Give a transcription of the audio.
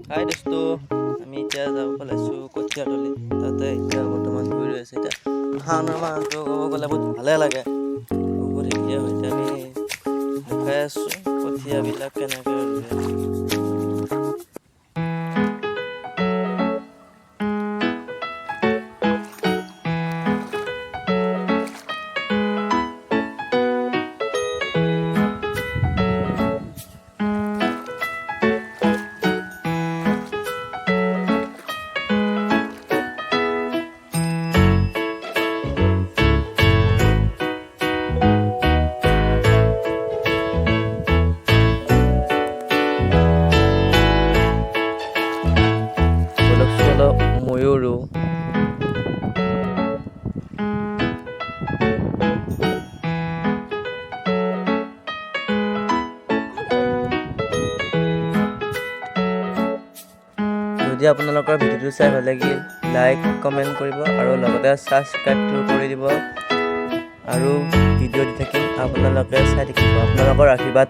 হাই দোস্ত, আমি এতিয়া যাব পেলাইছোঁ কঠীয়াতলি। তাতে এতিয়া বৰ্তমান ধুই ৰৈ আছে। এতিয়া শাওণৰ মাহটো ক'ব গ'লে বহুত ভালে লাগে। বহুত হেৰিয়ে হয়। এতিয়া আমি দেখাই আছোঁ কঠীয়াবিলাক কেনেকৈ ৰুৱে। অলপ ময়ো ৰুওঁ। যদি আপোনালোকৰ ভিডিঅ'টো চাই ভাল লাগিল, লাইক কমেণ্ট কৰিব আৰু লগতে ছাবস্ক্ৰাইবটো কৰি দিব। আৰু ভিডিঅ' দি থাকিম, আপোনালোকে চাই থাকিব। আপোনালোকৰ আশীৰ্বাদ